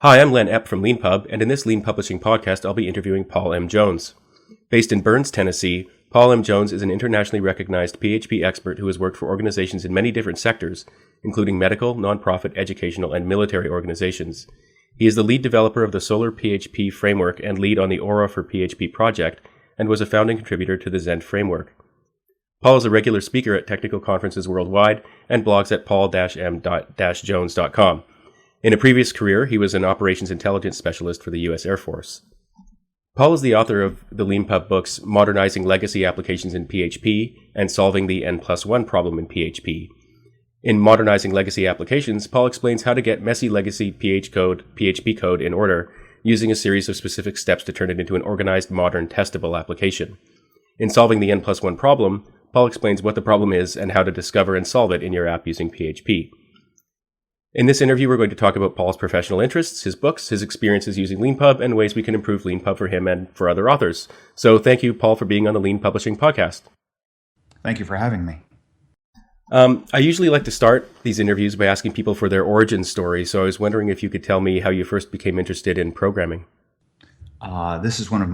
Hi, I'm Len Epp from LeanPub, and in this Lean Publishing podcast, I'll be interviewing Paul M. Jones. Based in Burns, Tennessee, Paul M. Jones is an internationally recognized PHP expert who has worked for organizations in many different sectors, including medical, nonprofit, educational, and military organizations. He is the lead developer of the Solar PHP framework and lead on the Aura for PHP project, and was a founding contributor to the Zend framework. Paul is a regular speaker at technical conferences worldwide and blogs at paul-m-jones.com. In a previous career, he was an operations intelligence specialist for the U.S. Air Force. Paul is the author of the LeanPub books Modernizing Legacy Applications in PHP and Solving the N+1 Problem in PHP. In Modernizing Legacy Applications, Paul explains how to get messy legacy PHP code in order, using a series of specific steps to turn it into an organized, modern, testable application. In Solving the N+1 Problem, Paul explains what the problem is and how to discover and solve it in your app using PHP. In this interview, we're going to talk about Paul's professional interests, his books, his experiences using LeanPub, and ways we can improve LeanPub for him and for other authors. So thank you, Paul, for being on the Lean Publishing podcast. Thank you for having me. I usually like to start these interviews by asking people for their origin story, so I was wondering if you could tell me how you first became interested in programming. This is actually one of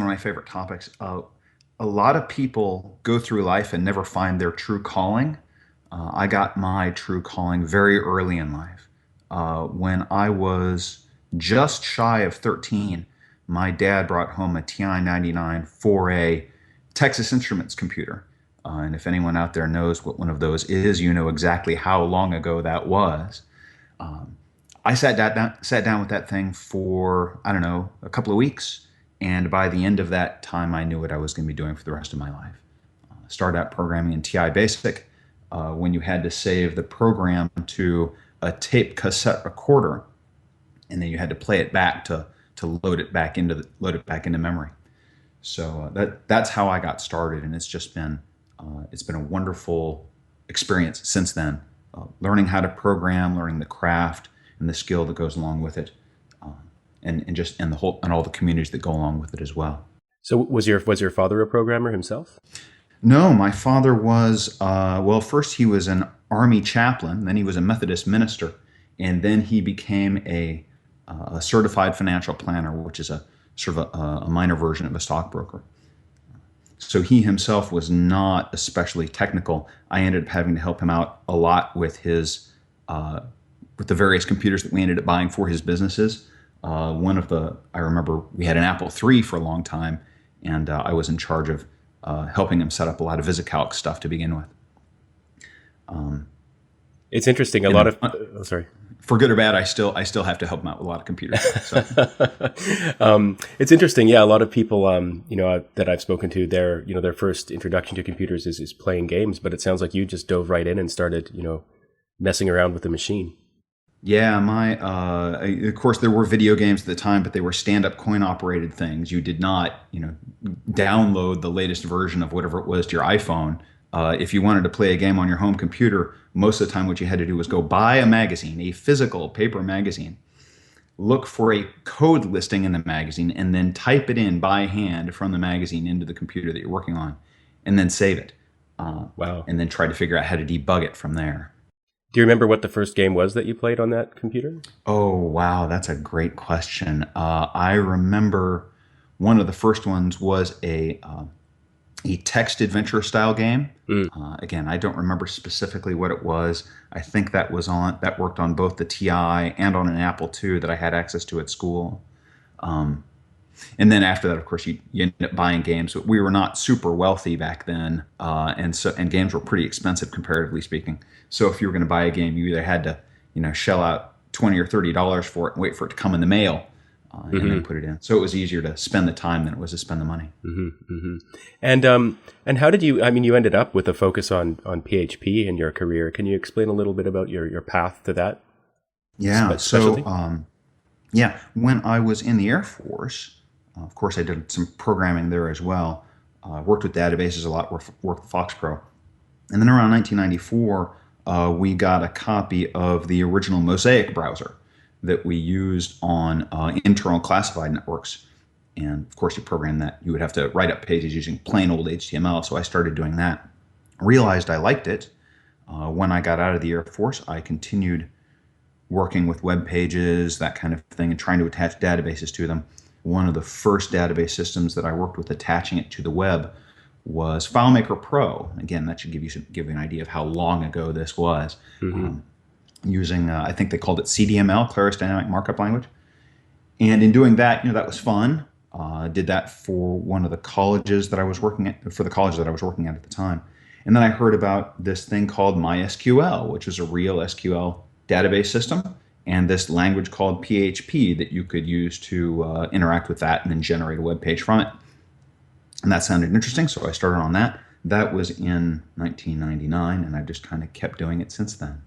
my favorite topics. A lot of people go through life and never find their true calling. I got my true calling very early in life. When I was just shy of 13, my dad brought home a TI-99 4A Texas Instruments computer. And if anyone out there knows what one of those is, you know exactly how long ago that was. I sat down with that thing for, a couple of weeks. And by the end of that time, I knew what I was going to be doing for the rest of my life. Started out programming in TI Basic. When you had to save the program to a tape cassette recorder, and then you had to play it back to load it back into memory. So that's how I got started, and it's been a wonderful experience since then. Learning how to program, learning the craft and the skill that goes along with it, and all the communities that go along with it as well. So was your father a programmer himself? No, my father was, first he was an Army chaplain, then he was a Methodist minister, and then he became a certified financial planner, which is a minor version of a stockbroker. So he himself was not especially technical. I ended up having to help him out a lot with with the various computers that we ended up buying for his businesses. I remember we had an Apple III for a long time, and I was in charge of helping him set up a lot of VisiCalc stuff to begin with. It's interesting. For good or bad, I still have to help him out with a lot of computers. So. It's interesting. Yeah, a lot of people, that I've spoken to, their first introduction to computers is playing games. But it sounds like you just dove right in and started, messing around with the machine. Yeah, of course, there were video games at the time, but they were stand-up coin-operated things. You did not, download the latest version of whatever it was to your iPhone. If you wanted to play a game on your home computer, most of the time what you had to do was go buy a magazine, a physical paper magazine, look for a code listing in the magazine, and then type it in by hand from the magazine into the computer that you're working on, and then save it. Wow. And then try to figure out how to debug it from there. Do you remember what the first game was that you played on that computer? Oh, wow. That's a great question. I remember one of the first ones was a text adventure style game. Again, I don't remember specifically what it was. I think that worked on both the TI and on an Apple II that I had access to at school. And then after that, of course, you end up buying games. But we were not super wealthy back then, and games were pretty expensive comparatively speaking. So if you were going to buy a game, you either had to, shell out $20 or $30 for it and wait for it to come in the mail, and then put it in. So it was easier to spend the time than it was to spend the money. And how did you? I mean, you ended up with a focus on PHP in your career. Can you explain a little bit about your path to that? Yeah. Specialty? When I was in the Air Force. Of course, I did some programming there as well. Worked with databases a lot, worked with FoxPro. And then around 1994, we got a copy of the original Mosaic browser that we used on internal classified networks. And of course, you program that. You would have to write up pages using plain old HTML. So I started doing that. Realized I liked it. When I got out of the Air Force, I continued working with web pages, that kind of thing, and trying to attach databases to them. One of the first database systems that I worked with attaching it to the web was FileMaker Pro. Again, that should give you an idea of how long ago this was. Using, I think they called it CDML, Claris Dynamic Markup Language. And in doing that, that was fun. Did that for one of the colleges that I was working at, for the college that I was working at the time. And then I heard about this thing called MySQL, which is a real SQL database system, and this language called PHP that you could use to interact with that and then generate a web page from it. And that sounded interesting, so I started on that. That was in 1999, and I've just kind of kept doing it since then.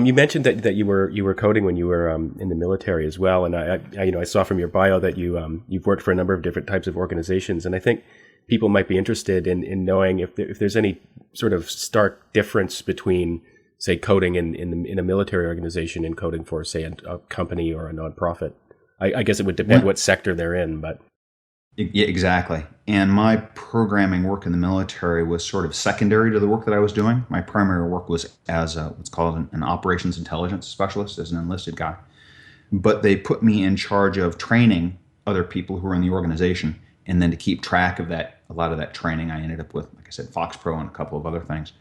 You mentioned that you were coding when you were in the military as well, and I saw from your bio that you've worked for a number of different types of organizations, and I think people might be interested in knowing if there's any sort of stark difference between, say, coding in a military organization and coding for, say, a company or a nonprofit. I guess it would depend what sector they're in, but. Yeah, exactly. And my programming work in the military was sort of secondary to the work that I was doing. My primary work was as what's called an operations intelligence specialist, as an enlisted guy. But they put me in charge of training other people who were in the organization, and then to keep track of that, a lot of that training, I ended up with, like I said, FoxPro and a couple of other things.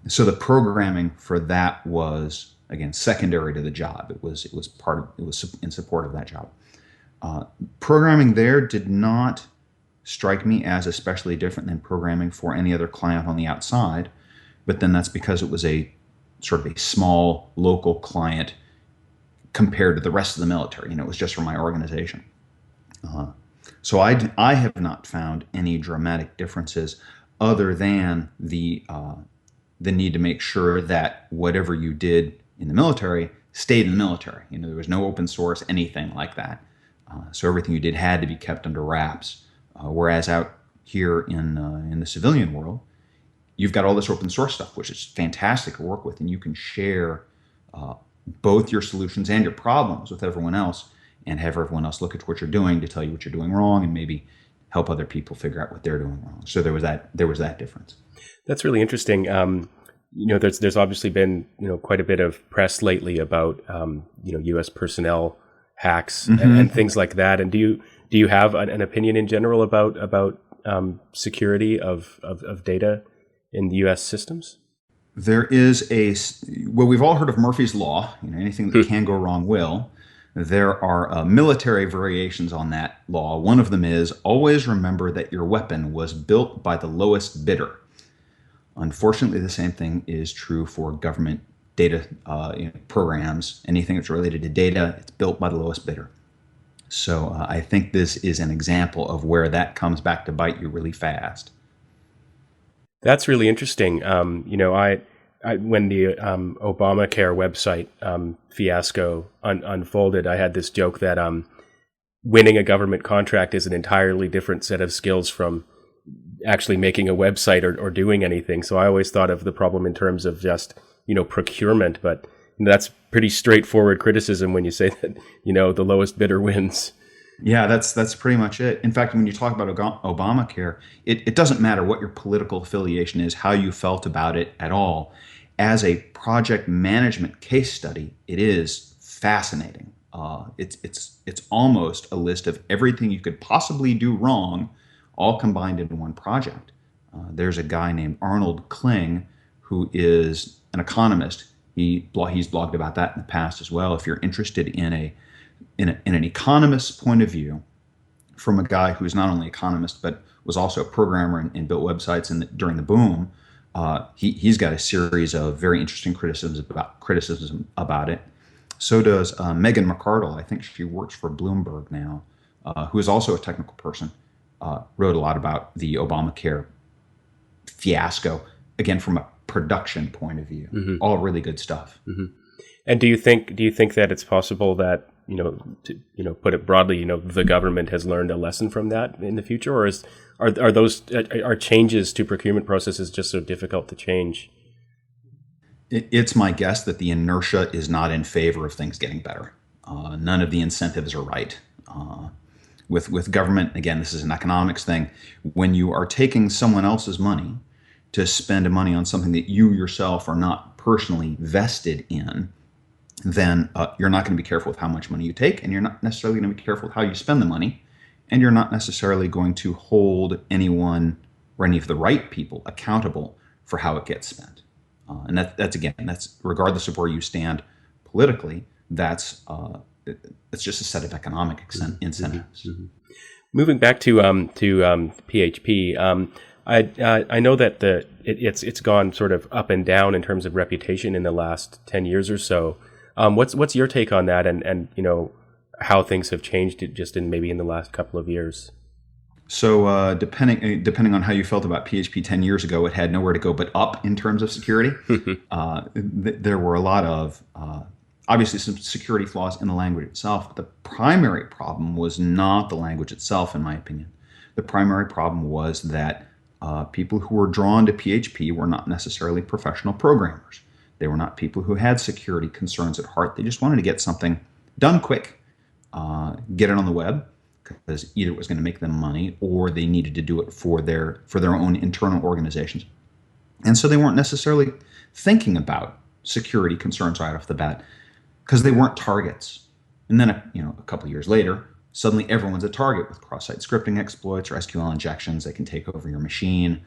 So the programming for that was, again, secondary to the job. It was in support of that job. Programming there did not strike me as especially different than programming for any other client on the outside, but then that's because it was a sort of a small local client compared to the rest of the military. It was just for my organization. So I have not found any dramatic differences other than the need to make sure that whatever you did in the military stayed in the military. There was no open source, anything like that. So everything you did had to be kept under wraps. Whereas out here in the civilian world, you've got all this open source stuff, which is fantastic to work with, and you can share both your solutions and your problems with everyone else, and have everyone else look at what you're doing to tell you what you're doing wrong, and maybe help other people figure out what they're doing wrong. So there was that difference. That's really interesting. There's obviously been quite a bit of press lately about U.S. personnel hacks and things like that. And do you have an opinion in general about security of data in the U.S. systems? There is we've all heard of Murphy's Law. Anything that can go wrong will. There are military variations on that law. One of them is always remember that your weapon was built by the lowest bidder. Unfortunately, the same thing is true for government data programs. Anything that's related to data, it's built by the lowest bidder. So I think this is an example of where that comes back to bite you really fast. That's really interesting. When the Obamacare website fiasco unfolded, I had this joke that winning a government contract is an entirely different set of skills from actually making a website or doing anything. So I always thought of the problem in terms of just procurement, but that's pretty straightforward criticism when you say that, the lowest bidder wins. Yeah, that's pretty much it. In fact, when you talk about Obamacare, it doesn't matter what your political affiliation is, how you felt about it at all. As a project management case study, it is fascinating. It's almost a list of everything you could possibly do wrong, all combined into one project. There's a guy named Arnold Kling who is an economist. He's blogged about that in the past as well. If you're interested in an economist's point of view, from a guy who's not only an economist but was also a programmer and built websites during the boom, he's got a series of very interesting criticisms about it. So does Megan McArdle. I think she works for Bloomberg now, who is also a technical person. Wrote a lot about the Obamacare fiasco, again from a production point of view. Mm-hmm. All really good stuff. Mm-hmm. And do you think that it's possible that to put it broadly, the government has learned a lesson from that in the future, or are changes to procurement processes just so difficult to change? It's my guess that the inertia is not in favor of things getting better. None of the incentives are right. With government, again, this is an economics thing. When you are taking someone else's money to spend money on something that you yourself are not personally vested in, then you're not going to be careful with how much money you take, and you're not necessarily going to be careful with how you spend the money, and you're not necessarily going to hold anyone or any of the right people accountable for how it gets spent. And that's regardless of where you stand politically. It's just a set of economic incentives. Mm-hmm. Moving back to PHP, I know that it's gone sort of up and down in terms of reputation in the last 10 years or so. What's your take on that, and how things have changed just in the last couple of years? So depending on how you felt about PHP 10 years ago, it had nowhere to go but up in terms of security. There were a lot of obviously some security flaws in the language itself, but the primary problem was not the language itself, in my opinion. The primary problem was that people who were drawn to PHP were not necessarily professional programmers. They were not people who had security concerns at heart. They just wanted to get something done quick, get it on the web, because either it was going to make them money or they needed to do it for their own internal organizations. And so they weren't necessarily thinking about security concerns right off the bat because they weren't targets. And then a couple of years later, suddenly everyone's a target with cross-site scripting exploits or SQL injections. They can take over your machine.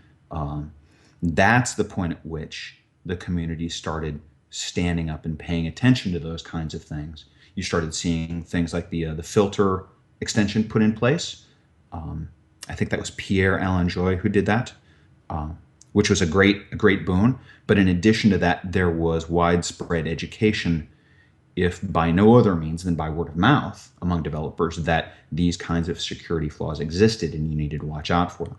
That's the point at which the community started standing up and paying attention to those kinds of things. You started seeing things like the filter extension put in place. I think that was Pierre Allenjoy who did that, which was a great boon. But in addition to that, there was widespread education, if by no other means than by word of mouth among developers, that these kinds of security flaws existed and you needed to watch out for them.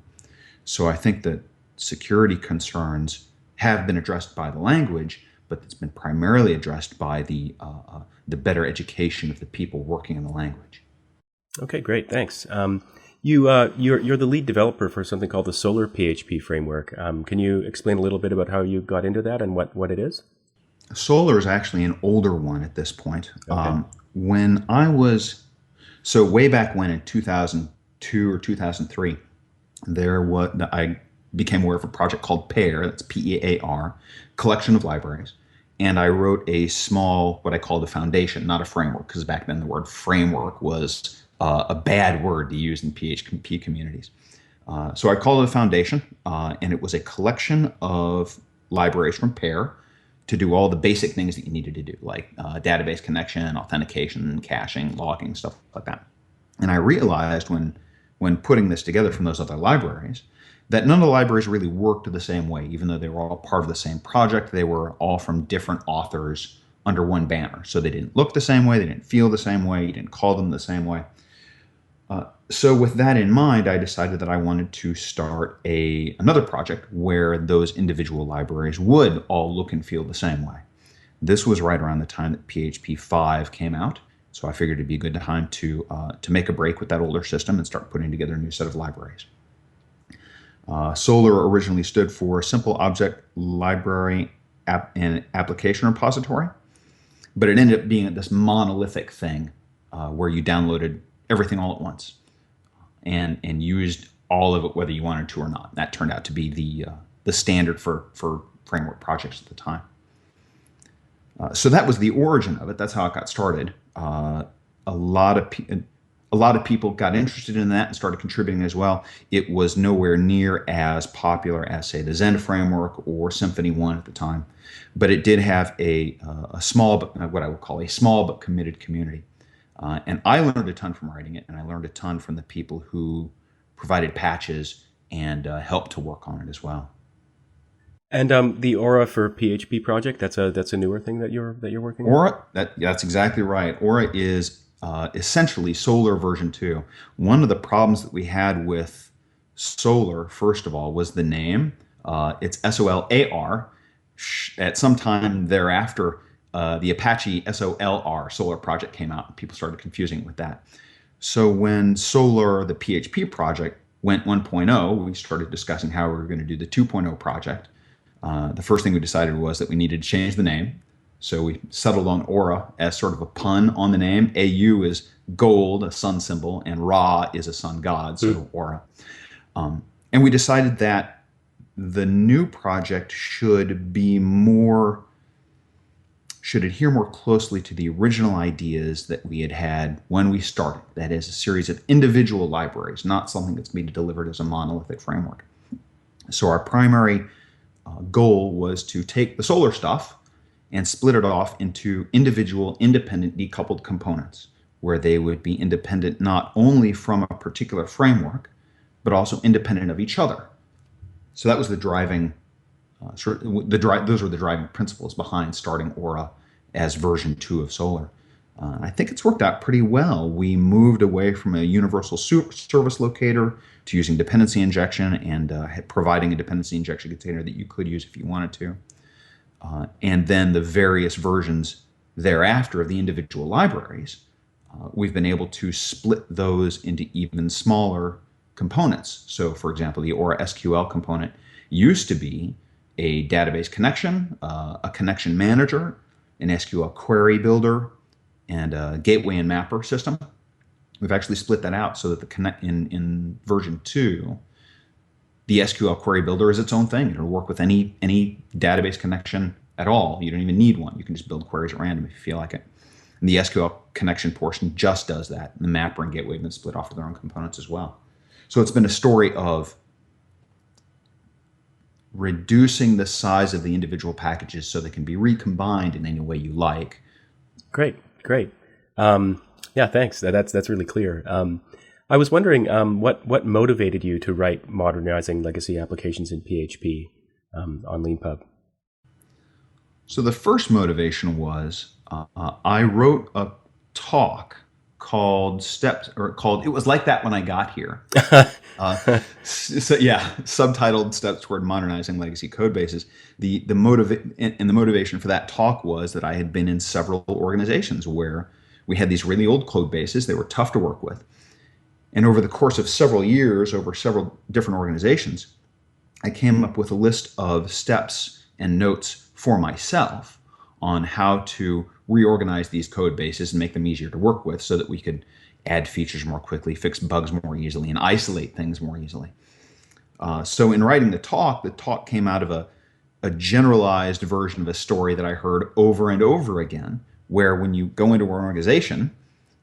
So I think that security concerns have been addressed by the language, but it's been primarily addressed by the better education of the people working in the language. Okay, great, thanks. You're the lead developer for something called the Solar PHP framework. Can you explain a little bit about how you got into that and what it is? Solar is actually an older one at this point. Okay. Way back when in 2002 or 2003, I became aware of a project called PEAR, that's P-E-A-R, collection of libraries. And I wrote a small, what I call the foundation, not a framework, because back then the word framework was a bad word to use in PHP communities. So I called it a foundation, and it was a collection of libraries from PEAR to do all the basic things that you needed to do, like database connection, authentication, caching, logging, stuff like that. And I realized when putting this together from those other libraries, that none of the libraries really worked the same way. Even though they were all part of the same project, they were all from different authors under one banner. So they didn't look the same way, they didn't feel the same way, you didn't call them the same way. So with that in mind, I decided that I wanted to start another project where those individual libraries would all look and feel the same way. This was right around the time that PHP 5 came out, so I figured it'd be a good time to make a break with that older system and start putting together a new set of libraries. Solar originally stood for Simple Object Library and Application Repository, but it ended up being this monolithic thing where you downloaded everything all at once and used all of it whether you wanted to or not. That turned out to be the standard for framework projects at the time. So that was the origin of it. That's how it got started. A lot of people got interested in that and started contributing as well. It was nowhere near as popular as, say, the Zen framework or Symfony 1 at the time, but it did have a small, what I would call a small but committed community. And I learned a ton from writing it, and I learned a ton from the people who provided patches and helped to work on it as well. And the Aura for PHP project, that's a newer thing that you're working on? Aura, that's exactly right. Aura is essentially Solar version 2. One of the problems that we had with Solar, first of all, was the name. It's SOLAR. At some time thereafter, the Apache SOLR, Solar project, came out, and people started confusing it with that. So when Solar, the PHP project, went 1.0, we started discussing how we were going to do the 2.0 project. The first thing we decided was that we needed to change the name. So we settled on Aura as sort of a pun on the name. AU is gold, a sun symbol, and Ra is a sun god, so Aura. And we decided that the new project should should adhere more closely to the original ideas that we had had when we started. That is, a series of individual libraries, not something that's being delivered as a monolithic framework. So our primary goal was to take the Solr stuff and split it off into individual, independent, decoupled components, where they would be independent not only from a particular framework, but also independent of each other. So that was the driving, those were the driving principles behind starting Aura as version 2 of Solr. I think it's worked out pretty well. We moved away from a universal service locator to using dependency injection and providing a dependency injection container that you could use if you wanted to. And then the various versions thereafter of the individual libraries, we've been able to split those into even smaller components. So, for example, the Aura SQL component used to be a database connection, a connection manager, an SQL query builder, and a gateway and mapper system. We've actually split that out so that in version 2, the SQL query builder is its own thing. It'll work with any database connection at all. You don't even need one. You can just build queries at random if you feel like it. And the SQL connection portion just does that. And the mapper and gateway have been split off to their own components as well. So it's been a story of reducing the size of the individual packages so they can be recombined in any way you like. Great. Yeah, thanks. That's really clear. I was wondering what motivated you to write Modernizing Legacy Applications in PHP on LeanPub? So the first motivation was I wrote a talk called It Was Like That When I Got Here. Subtitled Steps Toward Modernizing Legacy Codebases. The motivation for that talk was that I had been in several organizations where we had these really old code bases. They were tough to work with. And over the course of several years, over several different organizations, I came up with a list of steps and notes for myself on how to reorganize these code bases and make them easier to work with so that we could add features more quickly, fix bugs more easily, and isolate things more easily. So in writing the talk came out of a generalized version of a story that I heard over and over again, where when you go into an organization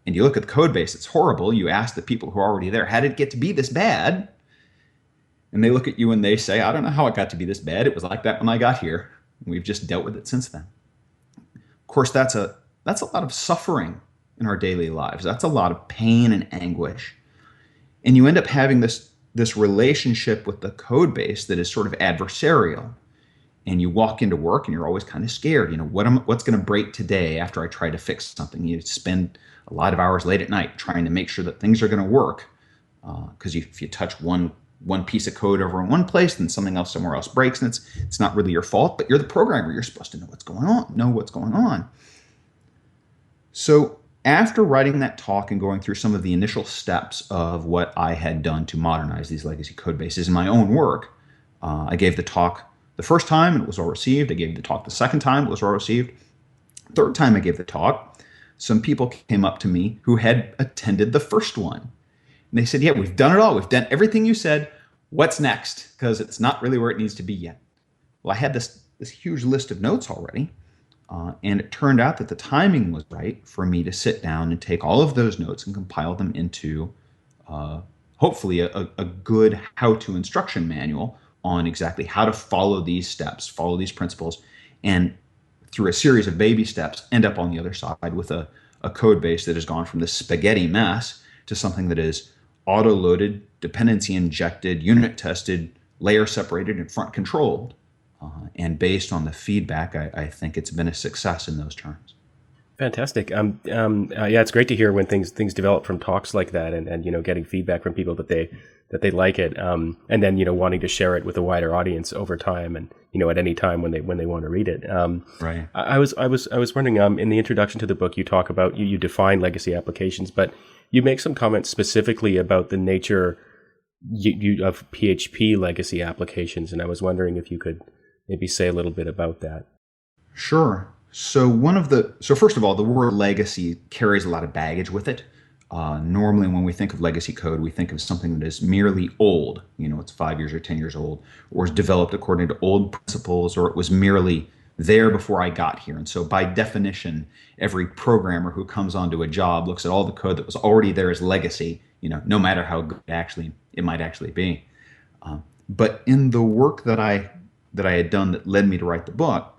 and you look at the code base, it's horrible. You ask the people who are already there, how did it get to be this bad? And they look at you and they say, I don't know how it got to be this bad. It was like that when I got here. We've just dealt with it since then. Of course, that's a lot of suffering in our daily lives. That's a lot of pain and anguish. And you end up having this relationship with the code base that is sort of adversarial. And you walk into work and you're always kind of scared. You know, what's going to break today after I try to fix something? You spend a lot of hours late at night trying to make sure that things are going to work. Because if you touch one piece of code over in one place, then something else somewhere else breaks, and it's not really your fault, but you're the programmer. You're supposed to know what's going on. So after writing that talk and going through some of the initial steps of what I had done to modernize these legacy code bases in my own work, I gave the talk the first time and it was well received. I gave the talk the second time, it was well received. Third time I gave the talk, some people came up to me who had attended the first one. And they said, yeah, we've done it all. We've done everything you said. What's next? Because it's not really where it needs to be yet. Well, I had this huge list of notes already. And it turned out that the timing was right for me to sit down and take all of those notes and compile them into hopefully a good how-to instruction manual on exactly how to follow these steps, follow these principles, and through a series of baby steps, end up on the other side with a code base that has gone from this spaghetti mess to something that is auto-loaded, dependency injected, unit tested, layer separated, and front controlled. And based on the feedback, I think it's been a success in those terms. Fantastic. Yeah, it's great to hear when things develop from talks like that, and getting feedback from people that they like it, and then wanting to share it with a wider audience over time, and at any time when they want to read it. Right. I was wondering, in the introduction to the book, you talk about you define legacy applications, but you make some comments specifically about the nature of PHP legacy applications, and I was wondering if you could maybe say a little bit about that. Sure. So first of all, the word legacy carries a lot of baggage with it. Normally, when we think of legacy code, we think of something that is merely old. It's 5 years or 10 years old, or is developed according to old principles, or it was merely there before I got here. And so by definition, every programmer who comes onto a job looks at all the code that was already there as legacy, no matter how good it might actually be. But in the work that I had done that led me to write the book,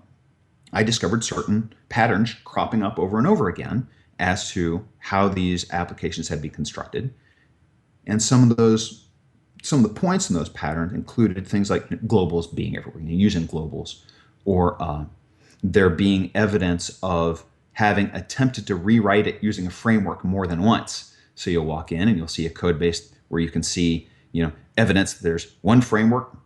I discovered certain patterns cropping up over and over again as to how these applications had been constructed. And some of the points in those patterns included things like globals being everywhere, using globals, or there being evidence of having attempted to rewrite it using a framework more than once. So you'll walk in and you'll see a code base where you can see, evidence that there's one framework,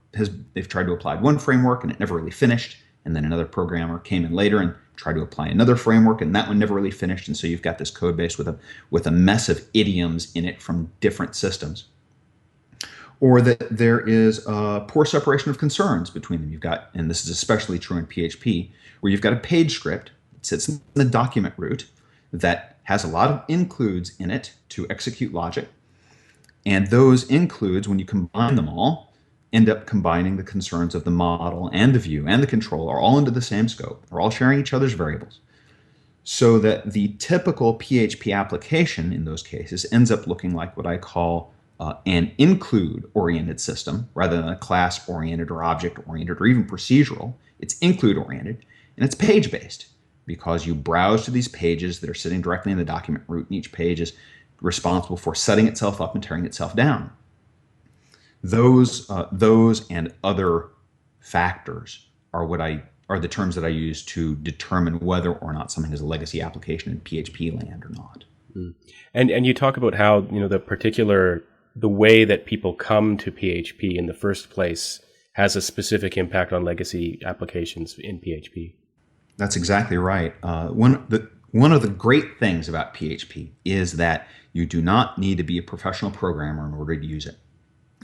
they've tried to apply one framework and it never really finished. And then another programmer came in later and tried to apply another framework, and that one never really finished. And so you've got this code base with a mess of idioms in it from different systems. Or that there is a poor separation of concerns between them. You've got, and this is especially true in PHP, where you've got a page script that sits in the document root that has a lot of includes in it to execute logic. And those includes, when you combine them all, end up combining the concerns of the model and the view and the controller all into the same scope. They're all sharing each other's variables. So that the typical PHP application in those cases ends up looking like what I call an include-oriented system rather than a class-oriented or object-oriented or even procedural. It's include-oriented, and it's page-based because you browse to these pages that are sitting directly in the document root, and each page is responsible for setting itself up and tearing itself down. Those and other factors are the terms that I use to determine whether or not something is a legacy application in PHP land or not. Mm. And you talk about how the way that people come to PHP in the first place has a specific impact on legacy applications in PHP. That's exactly right. One of the great things about PHP is that you do not need to be a professional programmer in order to use it.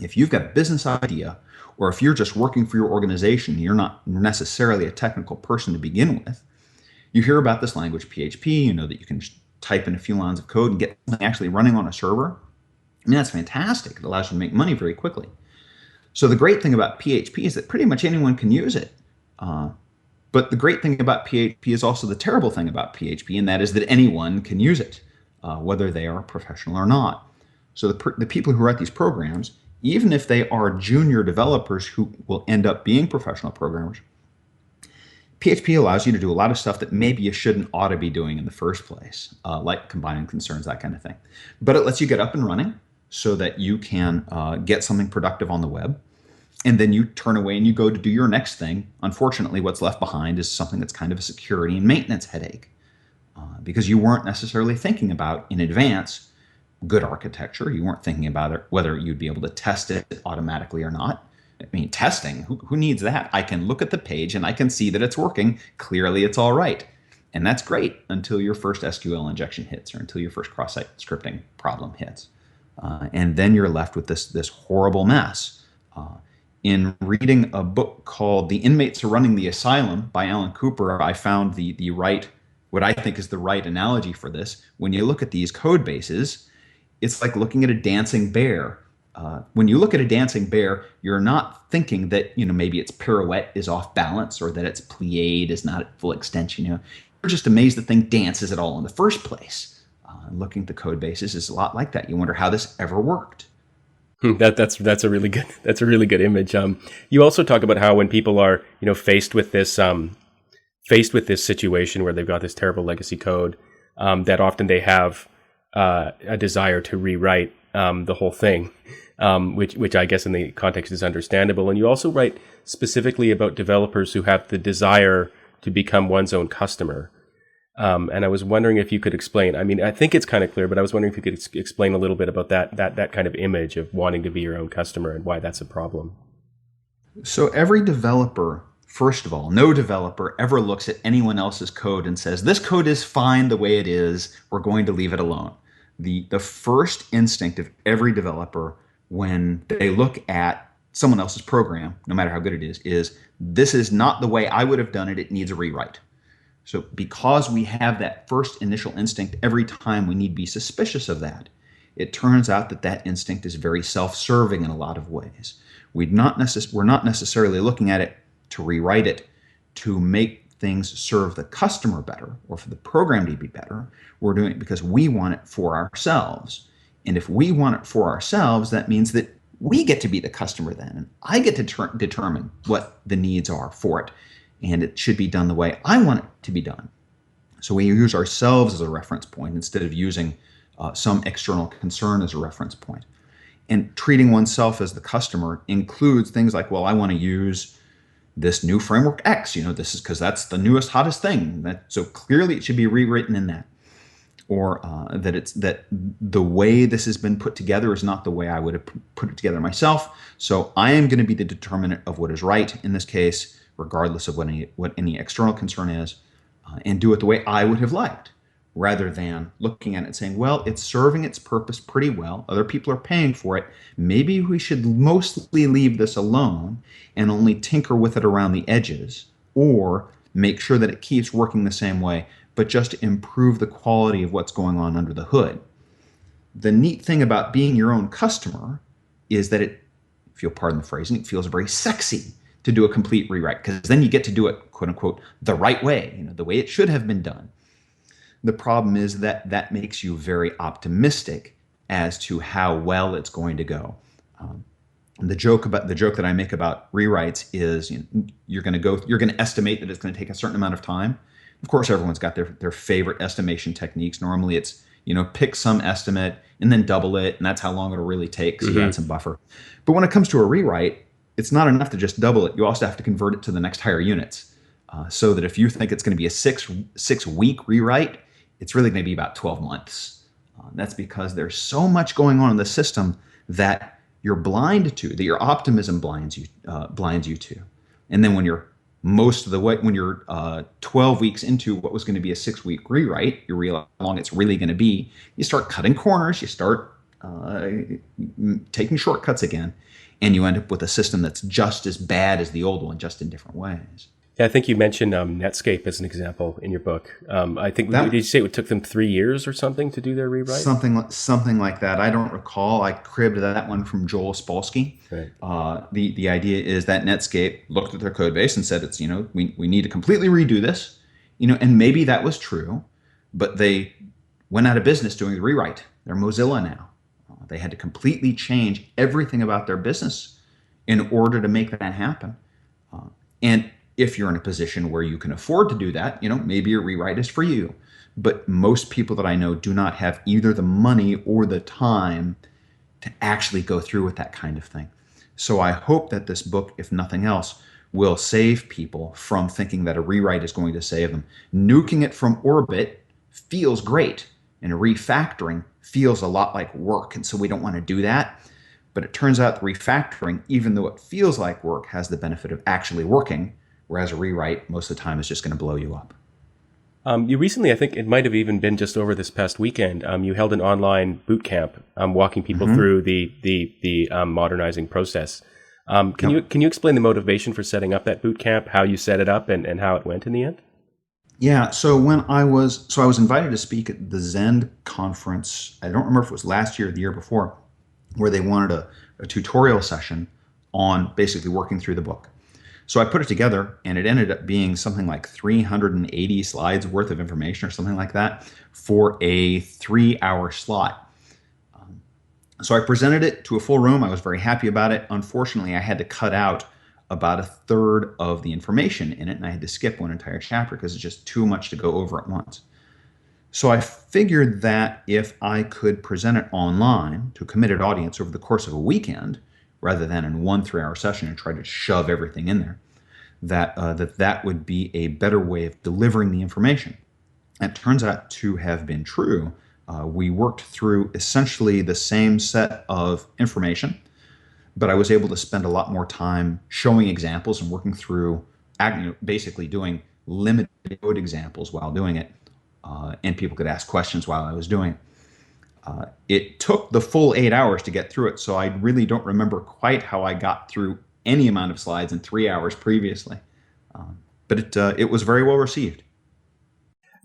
If you've got a business idea, or if you're just working for your organization, you're not necessarily a technical person to begin with, you hear about this language PHP, you know that you can type in a few lines of code and get something actually running on a server. I mean, that's fantastic. It allows you to make money very quickly. So the great thing about PHP is that pretty much anyone can use it. But the great thing about PHP is also the terrible thing about PHP, and that is that anyone can use it, whether they are a professional or not. So the people who write these programs, even if they are junior developers who will end up being professional programmers, PHP allows you to do a lot of stuff that maybe you ought to be doing in the first place, like combining concerns, that kind of thing. But it lets you get up and running so that you can get something productive on the web. And then you turn away and you go to do your next thing. Unfortunately, what's left behind is something that's kind of a security and maintenance headache because you weren't necessarily thinking about in advance good architecture. You weren't thinking about it, whether you'd be able to test it automatically or not. I mean, testing, who needs that? I can look at the page and I can see that it's working. Clearly, it's all right. And that's great until your first SQL injection hits or until your first cross-site scripting problem hits. And then you're left with this horrible mess. In reading a book called The Inmates Are Running the Asylum by Alan Cooper, I found the right, what I think is the right analogy for this. When you look at these code bases, it's like looking at a dancing bear. When you look at a dancing bear, you're not thinking that maybe its pirouette is off balance or that its plié is not at full extension. You're just amazed the thing dances at all in the first place. Looking at the code bases is a lot like that. You wonder how this ever worked. That's a really good image. You also talk about how when people are faced with this situation where they've got this terrible legacy code, that often they have a desire to rewrite the whole thing, which I guess in the context is understandable. And you also write specifically about developers who have the desire to become one's own customer. And I was wondering if you could explain. I mean, I think it's kind of clear, but I was wondering if you could explain a little bit about that kind of image of wanting to be your own customer and why that's a problem. So every developer, first of all, no developer ever looks at anyone else's code and says, this code is fine the way it is. We're going to leave it alone. The first instinct of every developer when they look at someone else's program, no matter how good it is this is not the way I would have done it. It needs a rewrite. So because we have that first initial instinct every time we need to be suspicious of that, it turns out that instinct is very self-serving in a lot of ways. We're not necessarily looking at it to rewrite it, to make things serve the customer better or for the program to be better, we're doing it because we want it for ourselves. And if we want it for ourselves, that means that we get to be the customer then. And I get to determine what the needs are for it. And it should be done the way I want it to be done. So we use ourselves as a reference point instead of using some external concern as a reference point. And treating oneself as the customer includes things like, well, I want to use this new framework X, this is because that's the newest, hottest thing. So clearly it should be rewritten in that. Or that the way this has been put together is not the way I would have put it together myself. So I am going to be the determinant of what is right in this case, regardless of what any external concern is, and do it the way I would have liked, rather than looking at it and saying, well, it's serving its purpose pretty well. Other people are paying for it. Maybe we should mostly leave this alone and only tinker with it around the edges, or make sure that it keeps working the same way, but just to improve the quality of what's going on under the hood. The neat thing about being your own customer is that it, if you'll pardon the phrasing, it feels very sexy to do a complete rewrite, because then you get to do it, quote unquote, the right way, the way it should have been done. The problem is that makes you very optimistic as to how well it's going to go. The joke that I make about rewrites is, you're going to estimate that it's going to take a certain amount of time. Of course, everyone's got their favorite estimation techniques. Normally, it's pick some estimate and then double it, and that's how long it'll really take. So you add some buffer. But when it comes to a rewrite, it's not enough to just double it. You also have to convert it to the next higher units, so that if you think it's going to be a six week rewrite, it's really going to be about 12 months. That's because there's so much going on in the system that you're blind to, that your optimism blinds you to. And then when you're 12 weeks into what was going to be a 6 week rewrite, you realize how long it's really going to be. You start cutting corners, you start taking shortcuts again, and you end up with a system that's just as bad as the old one, just in different ways. Yeah, I think you mentioned Netscape as an example in your book. I think, did you say it took them 3 years or something to do their rewrite? Something like that. I don't recall. I cribbed that one from Joel Spolsky. Right. The idea is that Netscape looked at their code base and said, it's we need to completely redo this, and maybe that was true, but they went out of business doing the rewrite. They're Mozilla now. They had to completely change everything about their business in order to make that happen. And if you're in a position where you can afford to do that, maybe a rewrite is for you. But most people that I know do not have either the money or the time to actually go through with that kind of thing. So I hope that this book, if nothing else, will save people from thinking that a rewrite is going to save them. Nuking it from orbit feels great, and refactoring feels a lot like work, and so we don't want to do that. But it turns out the refactoring, even though it feels like work, has the benefit of actually working, whereas a rewrite most of the time is just going to blow you up. You recently, I think it might have even been just over this past weekend, you held an online boot camp, walking people through the modernizing process. Can you explain the motivation for setting up that boot camp, how you set it up, and how it went in the end? Yeah, so I was invited to speak at the Zend conference. I don't remember if it was last year or the year before, where they wanted a tutorial session on basically working through the book. So I put it together, and it ended up being something like 380 slides worth of information or something like that for a 3-hour slot. So I presented it to a full room. I was very happy about it. Unfortunately, I had to cut out about a third of the information in it, and I had to skip one entire chapter because it's just too much to go over at once. So I figured that if I could present it online to a committed audience over the course of a weekend, rather than in one 3-hour session and try to shove everything in there, that would be a better way of delivering the information. And it turns out to have been true. We worked through essentially the same set of information, but I was able to spend a lot more time showing examples and working through, basically doing limited code examples while doing it, and people could ask questions while I was doing it. It took the full 8 hours to get through it, so I really don't remember quite how I got through any amount of slides in 3 hours previously. But it was very well received.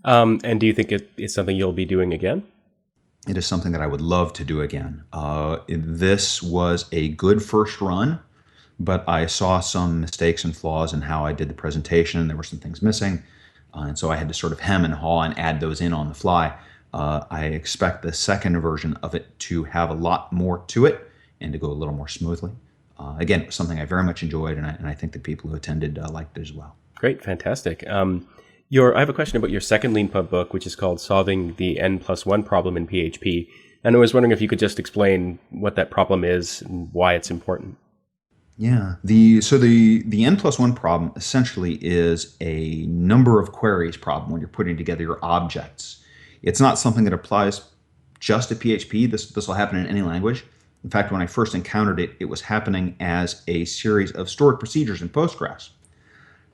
And do you think it's something you'll be doing again? It is something that I would love to do again. This was a good first run, but I saw some mistakes and flaws in how I did the presentation. There were some things missing, and so I had to sort of hem and haw and add those in on the fly. I expect the second version of it to have a lot more to it and to go a little more smoothly. Again, it was something I very much enjoyed, and I think the people who attended liked it as well. Great, fantastic. I have a question about your second LeanPub book, which is called Solving the N+1 Problem in PHP. And I was wondering if you could just explain what that problem is and why it's important. Yeah. The N+1 problem essentially is a number of queries problem when you're putting together your objects. It's not something that applies just to PHP. This will happen in any language. In fact, when I first encountered it, it was happening as a series of stored procedures in Postgres.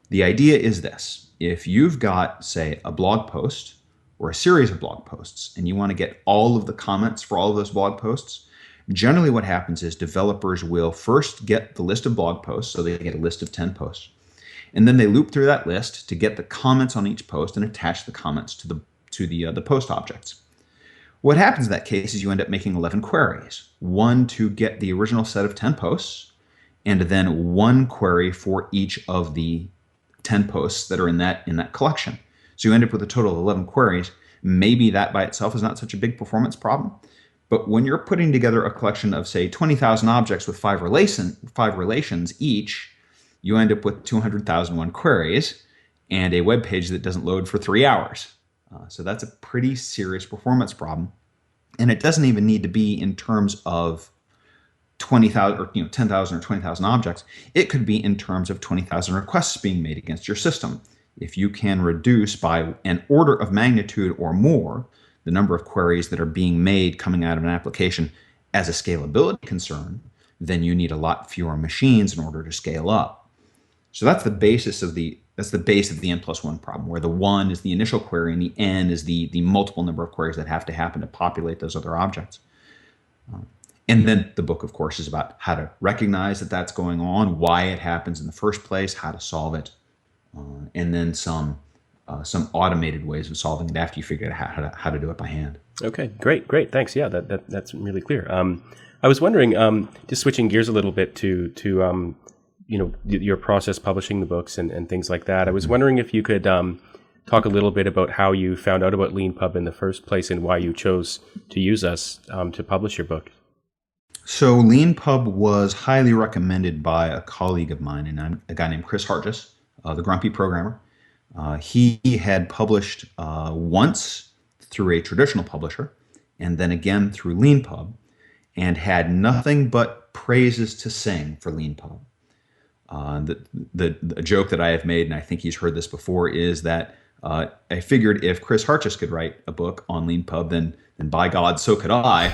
The idea is this. If you've got, say, a blog post or a series of blog posts, and you want to get all of the comments for all of those blog posts, generally what happens is developers will first get the list of blog posts, so they get a list of 10 posts, and then they loop through that list to get the comments on each post and attach the comments to the post objects. What happens in that case is you end up making 11 queries, one to get the original set of 10 posts, and then one query for each of the 10 posts that are in that collection. So you end up with a total of 11 queries. Maybe that by itself is not such a big performance problem, but when you're putting together a collection of, say, 20,000 objects with five relations each, you end up with 200,001 queries and a web page that doesn't load for 3 hours. So that's a pretty serious performance problem. And it doesn't even need to be in terms of 20,000 or 10,000 or 20,000 objects. It could be in terms of 20,000 requests being made against your system. If you can reduce by an order of magnitude or more the number of queries that are being made coming out of an application as a scalability concern, then you need a lot fewer machines in order to scale up. So that's the basis of the N+1 problem, where the 1 is the initial query and the N is the multiple number of queries that have to happen to populate those other objects. And then the book, of course, is about how to recognize that that's going on, why it happens in the first place, how to solve it, and then some automated ways of solving it after you figure out how to do it by hand. Okay, great, thanks. Yeah, that's really clear. I was wondering, just switching gears a little bit to your process publishing the books and things like that. I was wondering if you could talk a little bit about how you found out about LeanPub in the first place and why you chose to use us to publish your book. So LeanPub was highly recommended by a colleague of mine, and a guy named Chris Hargis, the grumpy programmer. He had published once through a traditional publisher and then again through LeanPub, and had nothing but praises to sing for LeanPub. The joke that I have made, and I think he's heard this before, is that I figured if Chris Hargis could write a book on LeanPub, then by God, so could I.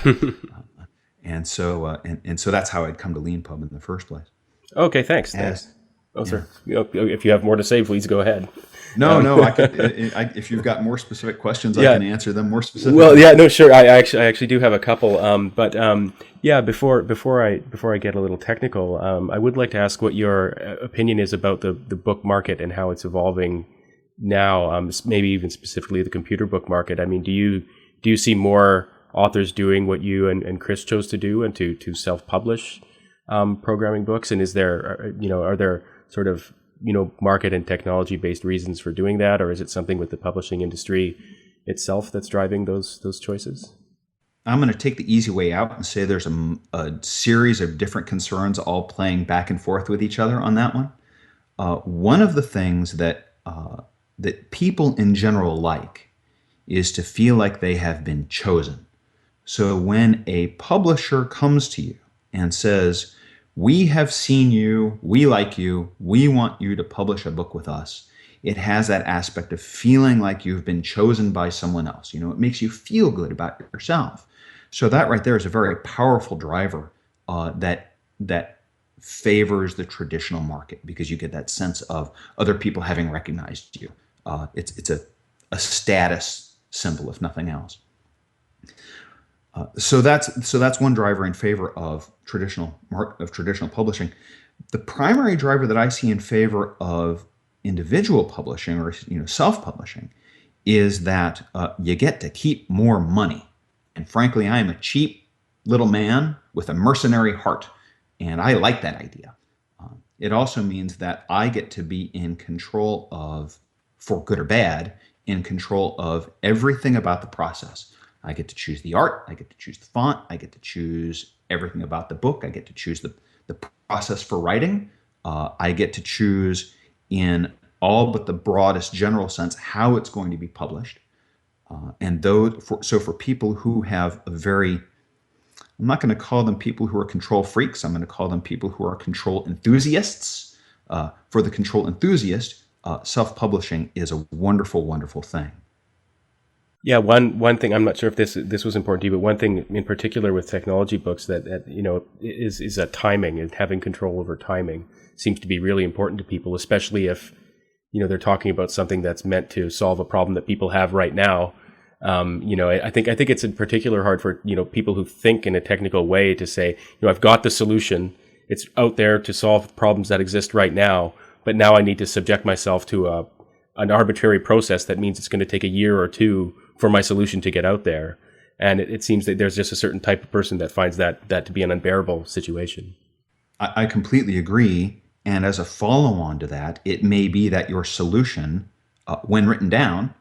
And so that's how I'd come to LeanPub in the first place. Okay, thanks. Sir. If you have more to say, please go ahead. No, I could. If you've got more specific questions, I can answer them more specifically. Well, yeah, no, sure. I actually do have a couple. Before I get a little technical, I would like to ask what your opinion is about the book market and how it's evolving now. Maybe even specifically the computer book market. I mean, do you see more authors doing what you and Chris chose to do, and to self-publish programming books? And are there sort of market and technology based reasons for doing that, or is it something with the publishing industry itself that's driving those choices? I'm going to take the easy way out and say there's a series of different concerns all playing back and forth with each other on that one. One of the things that people in general like is to feel like they have been chosen. So when a publisher comes to you and says, "We have seen you, we like you, we want you to publish a book with us," it has that aspect of feeling like you've been chosen by someone else. It makes you feel good about yourself. So that right there is a very powerful driver that favors the traditional market, because you get that sense of other people having recognized you. It's a status symbol, if nothing else. So that's one driver in favor of traditional publishing. The primary driver that I see in favor of individual publishing or self-publishing is that you get to keep more money. And frankly, I am a cheap little man with a mercenary heart, and I like that idea. It also means that I get to be in control of, for good or bad, in control of everything about the process. I get to choose the art, I get to choose the font, I get to choose everything about the book, I get to choose the process for writing, I get to choose in all but the broadest general sense how it's going to be published. So for people who have a very, I'm not going to call them people who are control freaks. I'm going to call them people who are control enthusiasts. For the control enthusiast, self-publishing is a wonderful, wonderful thing. Yeah, one thing, I'm not sure if this was important to you, but one thing in particular with technology books that is that timing, and having control over timing seems to be really important to people, especially if they're talking about something that's meant to solve a problem that people have right now. I think it's in particular hard for people who think in a technical way to say, I've got the solution, it's out there to solve problems that exist right now, but now I need to subject myself to an arbitrary process that means it's going to take a year or two for my solution to get out there. And it seems that there's just a certain type of person that finds that to be an unbearable situation. I completely agree. And as a follow-on to that, it may be that your solution, when written down,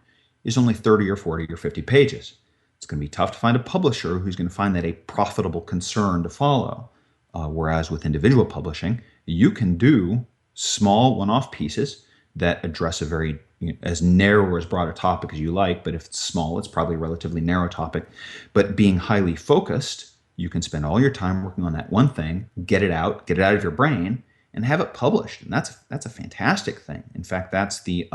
is only 30 or 40 or 50 pages. It's going to be tough to find a publisher who's going to find that a profitable concern to follow. Whereas with individual publishing, you can do small one-off pieces that address a very as narrow or as broad a topic as you like, but if it's small, it's probably a relatively narrow topic. But being highly focused, you can spend all your time working on that one thing, get it out of your brain, and have it published. And that's a fantastic thing. In fact, that's the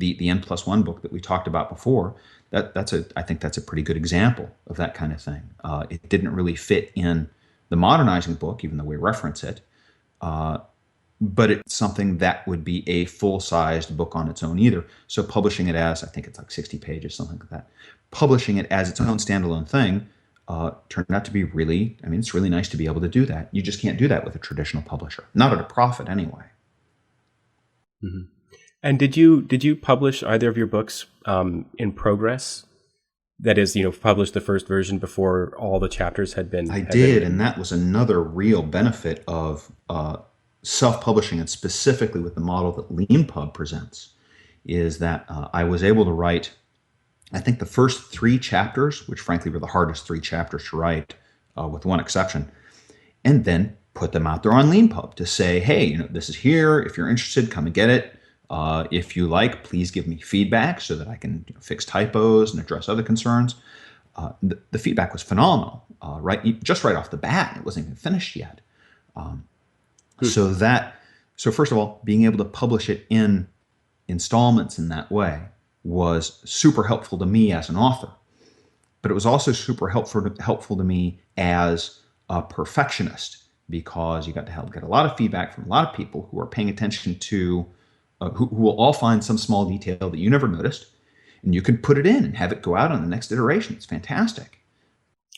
N+1 book that we talked about before. I think that's a pretty good example of that kind of thing. It didn't really fit in the Modernizing book, even though we reference it. But it's something that would be a full-sized book on its own either. So publishing it as, I think it's like 60 pages, something like that. Publishing it as its own standalone thing turned out to be it's really nice to be able to do that. You just can't do that with a traditional publisher, not at a profit anyway. Mm-hmm. And did you publish either of your books in progress? That is, publish the first version before all the chapters had been. I did, and that was another real benefit of self-publishing, and specifically with the model that LeanPub presents, is that I was able to write, I think, the first 3 chapters, which frankly were the hardest 3 chapters to write, with one exception, and then put them out there on LeanPub to say, hey, this is here. If you're interested, come and get it. If you like, please give me feedback so that I can fix typos and address other concerns. The feedback was phenomenal, just right off the bat. It wasn't even finished yet. So first of all, being able to publish it in installments in that way was super helpful to me as an author. But it was also super helpful to me as a perfectionist, because you got to get a lot of feedback from a lot of people who are paying attention to, who will all find some small detail that you never noticed, and you can put it in and have it go out on the next iteration. It's fantastic.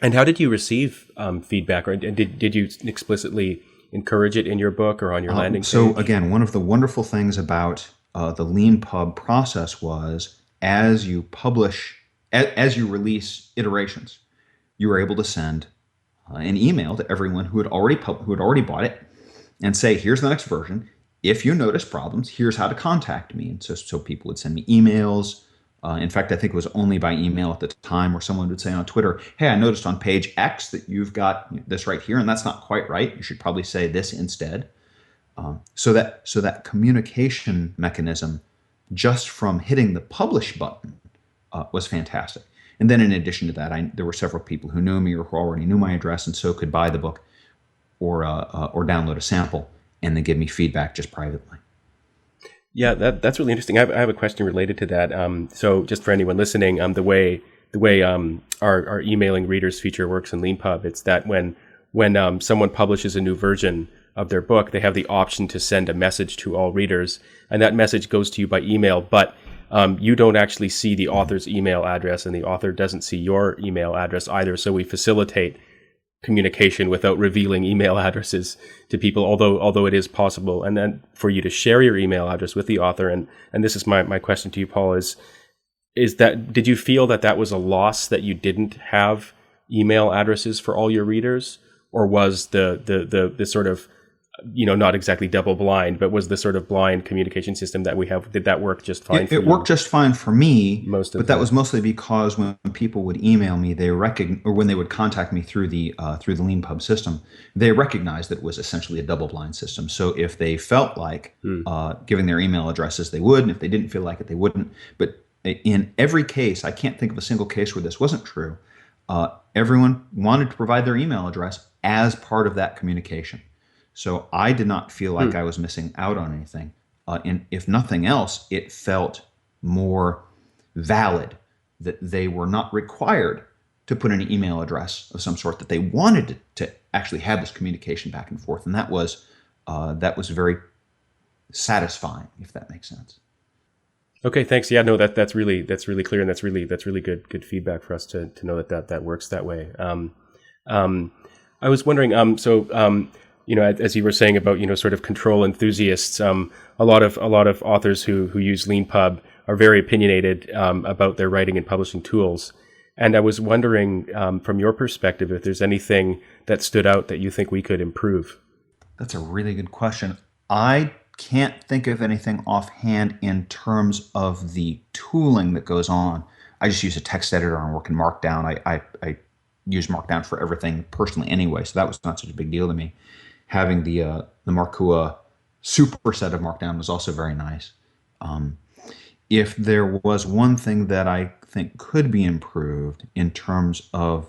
And how did you receive feedback? Or did you explicitly encourage it in your book or on your landing page? So again, one of the wonderful things about the LeanPub process was, as you release iterations, you were able to send an email to everyone who had already bought it and say, here's the next version. If you notice problems, here's how to contact me. And so people would send me emails. In fact, I think it was only by email at the time, where someone would say on Twitter, hey, I noticed on page X that you've got this right here, and that's not quite right. You should probably say this instead. So that communication mechanism, just from hitting the publish button, was fantastic. And then in addition to that, there were several people who knew me or who already knew my address, and so could buy the book or download a sample and then give me feedback just privately. Yeah, that's really interesting. I have a question related to that. So just for anyone listening, the way our emailing readers feature works in LeanPub, it's that when someone publishes a new version of their book, they have the option to send a message to all readers, and that message goes to you by email, but you don't actually see the author's email address, and the author doesn't see your email address either. So we facilitate communication without revealing email addresses to people, although it is possible. And then for you to share your email address with the author, and this is my question to you, Paul, is that, did you feel that was a loss that you didn't have email addresses for all your readers, or was the sort of not exactly double blind, but was the sort of blind communication system that we have, did that work just fine for you? It worked just fine for me, But that was mostly because when people would email me, or when they would contact me through the LeanPub system, they recognized that it was essentially a double blind system. So if they felt like giving their email addresses, they would, and if they didn't feel like it, they wouldn't. But in every case, I can't think of a single case where this wasn't true. Everyone wanted to provide their email address as part of that communication. So I did not feel like I was missing out on anything. And if nothing else, it felt more valid that they were not required to put an email address of some sort, that they wanted to actually have this communication back and forth. And that was very satisfying, if that makes sense. Okay, thanks. Yeah, no, that's really clear, and that's really good feedback for us to know that works that way. I was wondering, as you were saying about sort of control enthusiasts, a lot of authors who use LeanPub are very opinionated about their writing and publishing tools, and I was wondering from your perspective if there's anything that stood out that you think we could improve. That's a really good question. I can't think of anything offhand in terms of the tooling that goes on. I just use a text editor and work in Markdown. I use Markdown for everything personally anyway, so that was not such a big deal to me. Having the Markua superset of Markdown was also very nice. If there was one thing that I think could be improved in terms of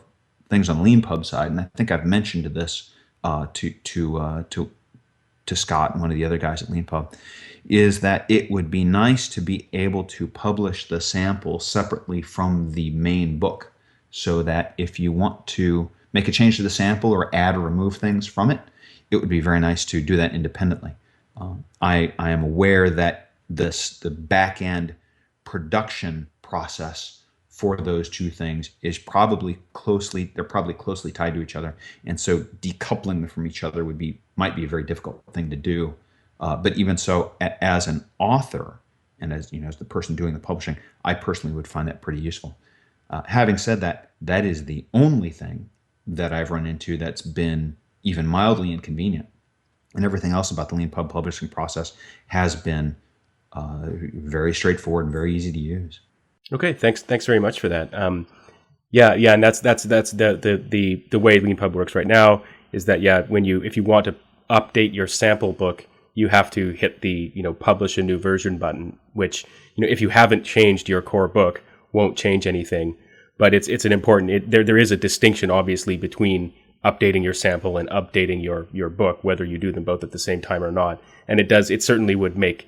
things on LeanPub side, and I think I've mentioned this to Scott and one of the other guys at LeanPub, is that it would be nice to be able to publish the sample separately from the main book, so that if you want to make a change to the sample or add or remove things from it, it would be very nice to do that independently. I am aware that the back-end production process for those two things is probably closely tied to each other, and so decoupling them from each other might be a very difficult thing to do. But even so, as an author and as the person doing the publishing, I personally would find that pretty useful. Having said that, that is the only thing that I've run into that's been even mildly inconvenient, and everything else about the LeanPub publishing process has been very straightforward and very easy to use. Okay, thanks very much for that. And that's the way LeanPub works right now, is that if you want to update your sample book, you have to hit the publish a new version button, which if you haven't changed your core book, won't change anything. But it's an important there is a distinction obviously between updating your sample and updating your book, whether you do them both at the same time or not. And it certainly would make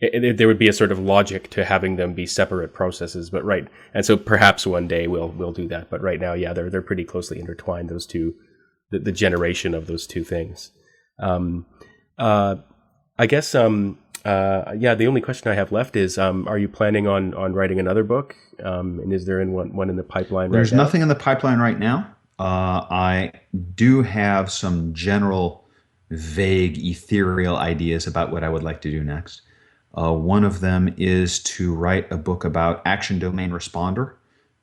there would be a sort of logic to having them be separate processes, but and so perhaps one day we'll do that. But right now, they're pretty closely intertwined, those two, the generation of those two things. I guess the only question I have left is, are you planning on writing another book? And is there one in the pipeline right now? There's nothing in the pipeline right now. I do have some general, vague, ethereal ideas about what I would like to do next. One of them is to write a book about action domain responder,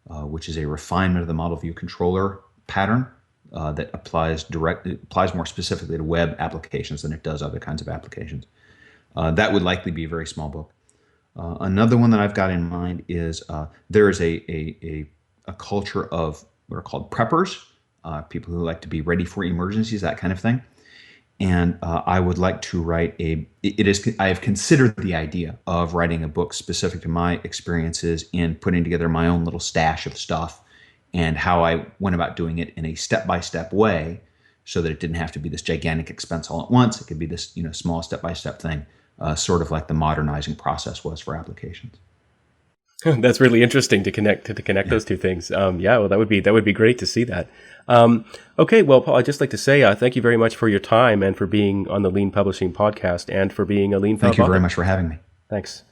which is a refinement of the model view controller pattern that applies more specifically to web applications than it does other kinds of applications. That would likely be a very small book. Another one that I've got in mind is there is a culture of what are called preppers, people who like to be ready for emergencies, that kind of thing. And I would like to write I have considered the idea of writing a book specific to my experiences in putting together my own little stash of stuff and how I went about doing it in a step-by-step way, so that it didn't have to be this gigantic expense all at once. It could be this small step-by-step thing, sort of like the modernizing process was for applications. That's really interesting to connect those two things. Well, that would be great to see that. Okay, well, Paul, I'd just like to say thank you very much for your time and for being on the Lean Publishing podcast and for being a Lean Pub Thank you author. very much for having me. Thanks.